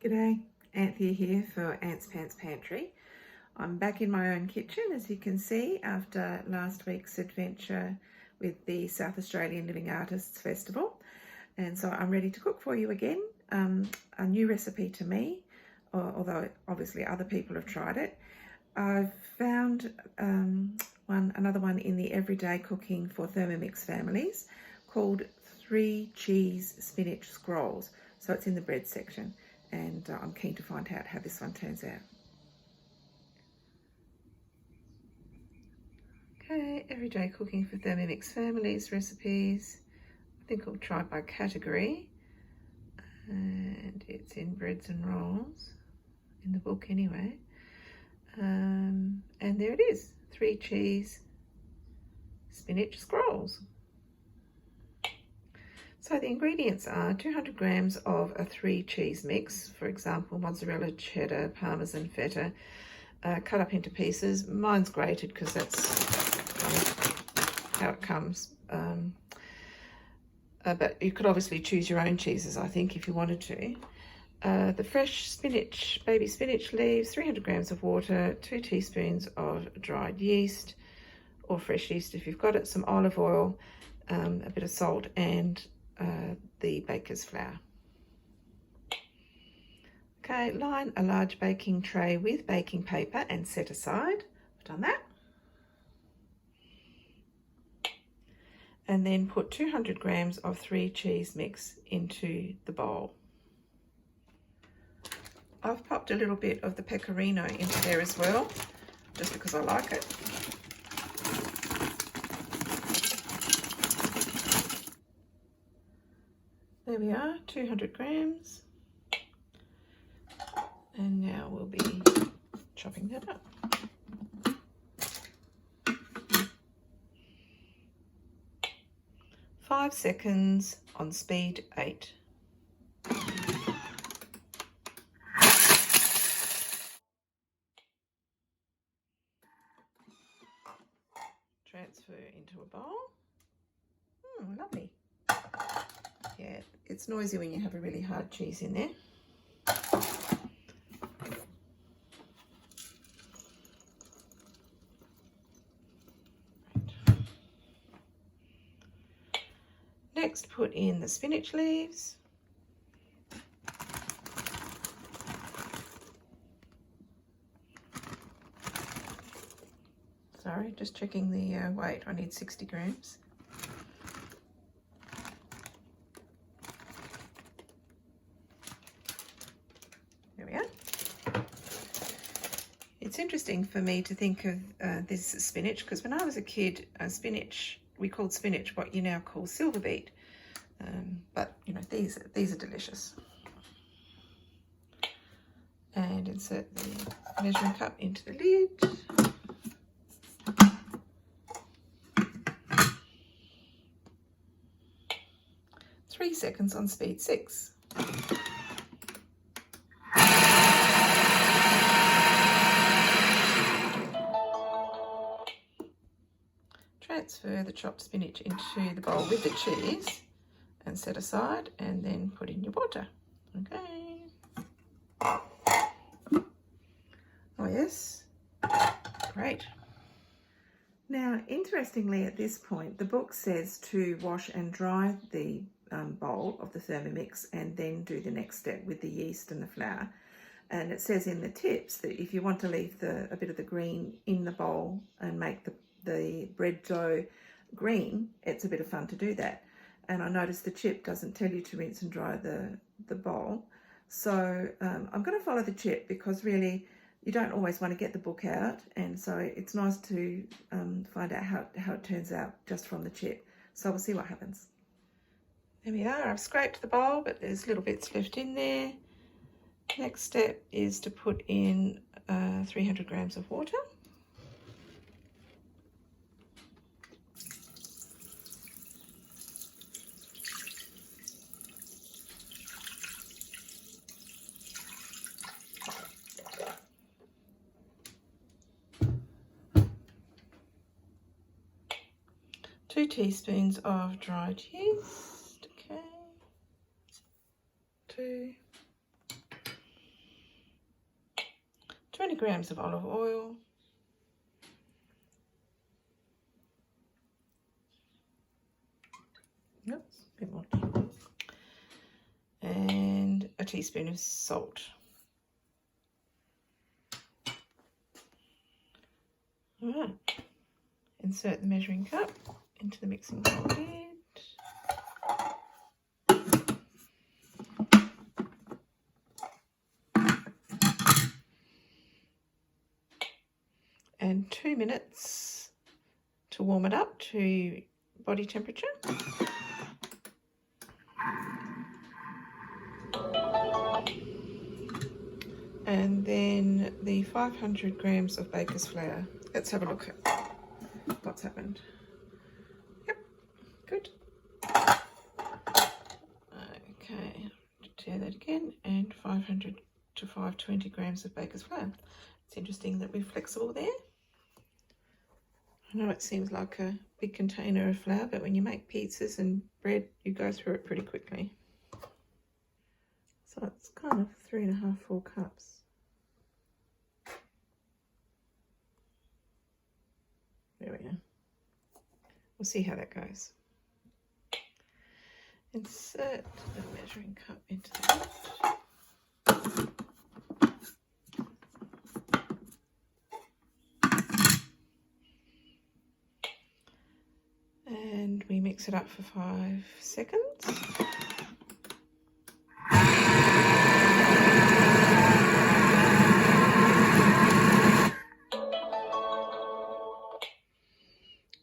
G'day, Anthea here for Ant's Pants Pantry. I'm back in my own kitchen, as you can see, after last week's adventure with the South Australian Living Artists Festival. And so I'm ready to cook for you again. A new recipe to me, although obviously other people have tried it. I've found another one in the everyday cooking for Thermomix Families called 3 cheese spinach scrolls. So it's in the bread section, and I'm keen to find out how this one turns out. Okay, everyday cooking for Thermomix Families recipes. I think I'll try by category, and it's in breads and rolls in the book anyway. And there it is, 3 cheese spinach scrolls. So the ingredients are 200 grams of a 3 cheese mix, for example, mozzarella, cheddar, parmesan, feta, cut up into pieces. Mine's grated because that's how it comes. But you could obviously choose your own cheeses, I think, if you wanted to. The fresh spinach, baby spinach leaves, 300 grams of water, 2 teaspoons of dried yeast or fresh yeast if you've got it, some olive oil, a bit of salt, and the baker's flour. Okay, line a large baking tray with baking paper and set aside. I've done that. And then put 200 grams of 3 cheese mix into the bowl. I've popped a little bit of the pecorino into there as well, just because I like it. There we are, 200 grams. And now we'll be chopping that up. Five seconds on speed 8. Transfer into a bowl. Lovely. Yeah, it's noisy when you have a really hard cheese in there. Next, put in the spinach leaves. Sorry, just checking the weight. I need 60 grams. There we are. It's interesting for me to think of this spinach, because when I was a kid, spinach, we called spinach what you now call silver beet. But you know, these are delicious. And insert the measuring cup into the lid. Three seconds on speed 6. Transfer the chopped spinach into the bowl with the cheese and set aside, and then put in your water. Okay. Oh yes, great. Now, interestingly, at this point, the book says to wash and dry the bowl of the Thermomix and then do the next step with the yeast and the flour. And it says in the tips that if you want to leave a bit of the green in the bowl and make the bread dough green, it's a bit of fun to do that. And I noticed the chip doesn't tell you to rinse and dry the bowl. So I'm going to follow the chip, because really you don't always want to get the book out, and so it's nice to find out how it turns out just from the chip. So we'll see what happens. There we are. I've scraped the bowl, but there's little bits left in there. Next step is to put in 300 grams of water. Two teaspoons of dried yeast. Okay. 2. 20 grams of olive oil, oops, a bit more, and a teaspoon of salt. All right, insert the measuring cup into the mixing bowl lid. And 2 minutes to warm it up to body temperature. And then the 500 grams of baker's flour. Let's have a look at what's happened. Yep, good. Okay, tear that again, and 500 to 520 grams of baker's flour. It's interesting that we're flexible there. I know it seems like a big container of flour, but when you make pizzas and bread, you go through it pretty quickly. So it's kind of 3.5, 4 cups. There we go. We'll see how that goes. Insert the measuring cup into that. And we mix it up for 5 seconds.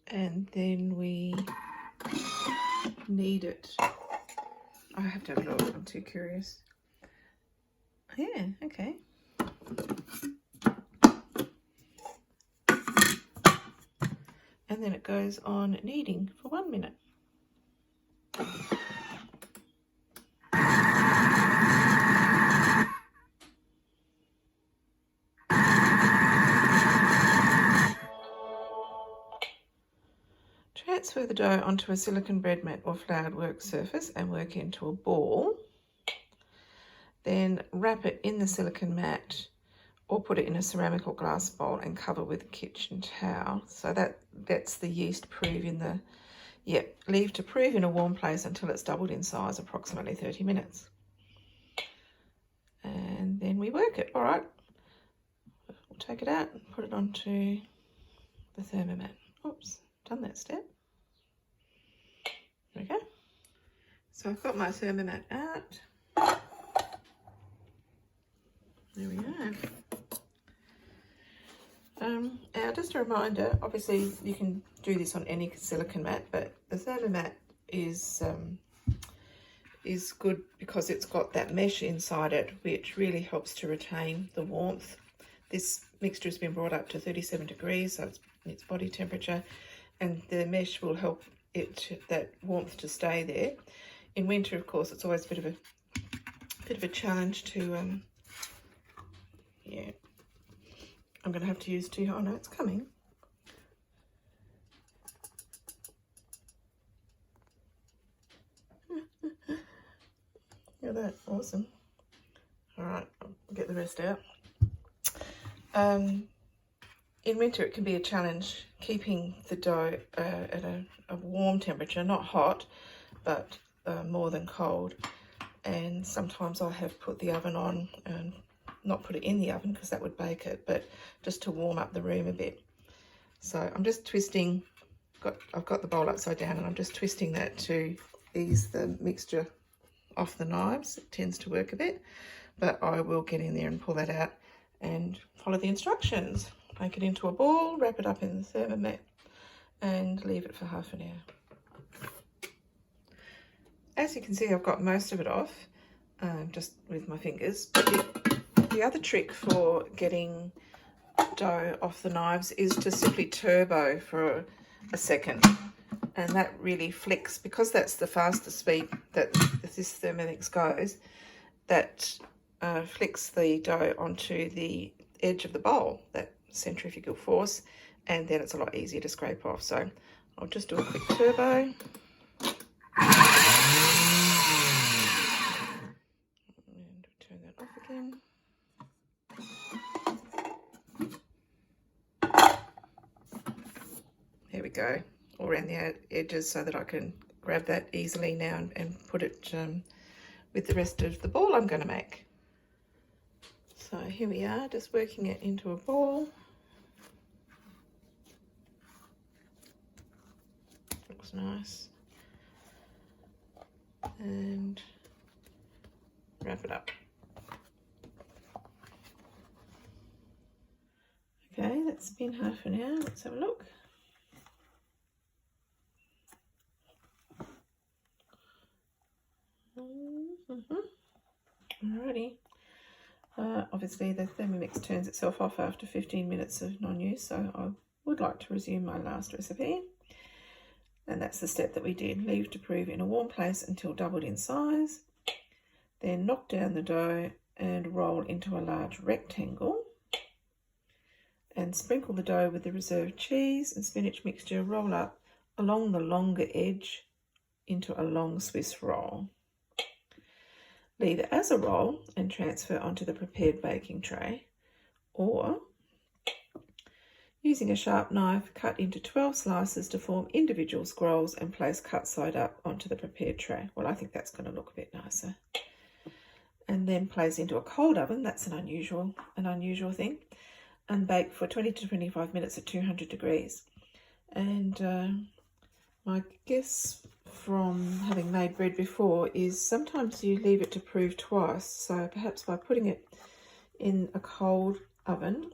And then we knead it. I have to have a look, I'm too curious. Yeah, okay. And then it goes on kneading for 1 minute. Transfer the dough onto a silicone bread mat or floured work surface and work into a ball. Then wrap it in the silicone mat or put it in a ceramic or glass bowl and cover with a kitchen towel. So that lets the yeast prove in the, leave to prove in a warm place until it's doubled in size, approximately 30 minutes. And then we work it. All right, we'll take it out and put it onto the Thermomat. Oops, done that step. There we go. So I've got my Thermomat out. There we go. Now just a reminder, obviously you can do this on any silicone mat, but the Thermomat is good because it's got that mesh inside it, which really helps to retain the warmth. This mixture has been brought up to 37 degrees, so it's body temperature, and the mesh will help that warmth to stay there. In winter, of course, it's always a bit of a challenge to I'm going to have to use two. Oh no, it's coming. Look at that, awesome. All right, I'll get the rest out. In winter, it can be a challenge keeping the dough at a warm temperature, not hot, but more than cold. And sometimes I have put the oven on and not put it in the oven because that would bake it, but just to warm up the room a bit. So I'm just twisting, I've got the bowl upside down and I'm just twisting that to ease the mixture off the knives. It tends to work a bit, but I will get in there and pull that out and follow the instructions. Make it into a ball, wrap it up in the Thermomat and leave it for half an hour. As you can see, I've got most of it off, just with my fingers. The other trick for getting dough off the knives is to simply turbo for a second, and that really flicks, because that's the fastest speed that this Thermomix goes, that flicks the dough onto the edge of the bowl, that centrifugal force, and then it's a lot easier to scrape off. So I'll just do a quick turbo. And turn that off again. go, all around the edges, so that I can grab that easily now and put it with the rest of the ball I'm going to make. So here we are, just working it into a ball. Looks nice. And wrap it up. Okay, that's been half an hour. Let's have a look. Alrighty. Obviously the Thermomix turns itself off after 15 minutes of non-use, so I would like to resume my last recipe. And that's the step that we did. Leave to prove in a warm place until doubled in size. Then knock down the dough and roll into a large rectangle. And sprinkle the dough with the reserved cheese and spinach mixture. Roll up along the longer edge into a long Swiss roll. Leave as a roll and transfer onto the prepared baking tray, or using a sharp knife, cut into 12 slices to form individual scrolls and place cut side up onto the prepared tray. Well, I think that's going to look a bit nicer. And then place into a cold oven. That's an unusual thing. And bake for 20 to 25 minutes at 200 degrees. And my guess from having made bread before is sometimes you leave it to prove twice. So perhaps by putting it in a cold oven,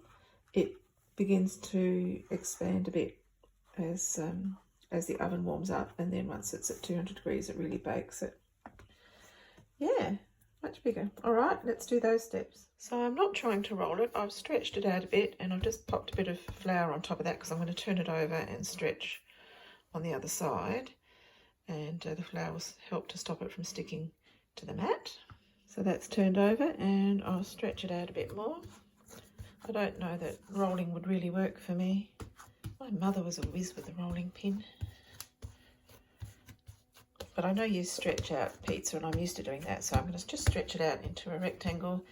it begins to expand a bit as the oven warms up, and then once it's at 200 degrees, it really bakes it. Yeah, much bigger. All right, let's do those steps. So I'm not trying to roll it. I've stretched it out a bit, and I've just popped a bit of flour on top of that because I'm going to turn it over and stretch on the other side, and the flour will help to stop it from sticking to the mat. So that's turned over, and I'll stretch it out a bit more. I don't know that rolling would really work for me. My mother was a whiz with the rolling pin. But I know you stretch out pizza, and I'm used to doing that, so I'm going to just stretch it out into a rectangle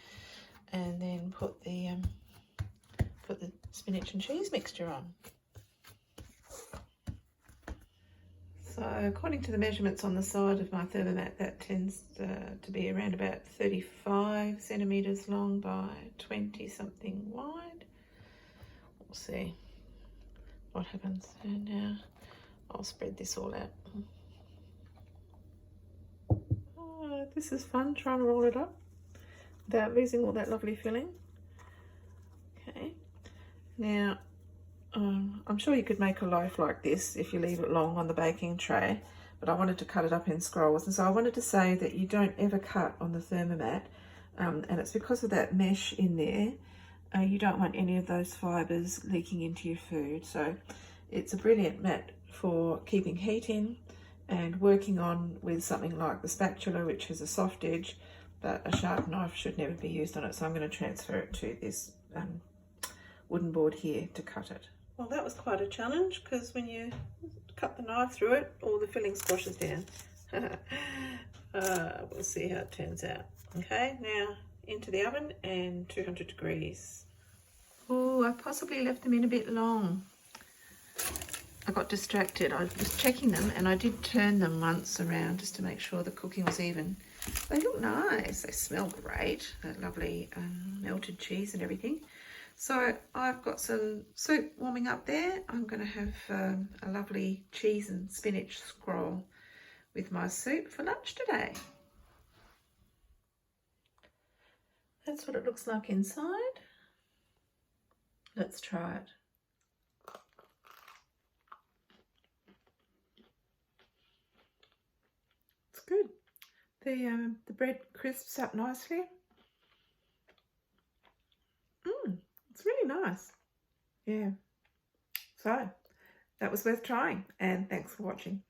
and then put the spinach and cheese mixture on. So according to the measurements on the side of my Thermomat, that tends to be around about 35 centimetres long by 20 something wide. We'll see what happens. And now I'll spread this all out. Oh, this is fun, trying to roll it up without losing all that lovely filling. Okay, now I'm sure you could make a loaf like this if you leave it long on the baking tray, but I wanted to cut it up in scrolls, and so I wanted to say that you don't ever cut on the Thermomat, and it's because of that mesh in there. You don't want any of those fibres leaking into your food, so it's a brilliant mat for keeping heat in and working on with something like the spatula, which has a soft edge, but a sharp knife should never be used on it, so I'm going to transfer it to this wooden board here to cut it. Well, that was quite a challenge, because when you cut the knife through it, all the filling squashes down. We'll see how it turns out. Okay, now into the oven and 200 degrees. Oh, I possibly left them in a bit long. I got distracted. I was checking them, and I did turn them once around just to make sure the cooking was even. They look nice. They smell great. That lovely melted cheese and everything. So I've got some soup warming up there. I'm going to have a lovely cheese and spinach scroll with my soup for lunch today. That's what it looks like inside. Let's try it. It's good. The bread crisps up nicely. It's really nice. Yeah. So that was worth trying, and thanks for watching.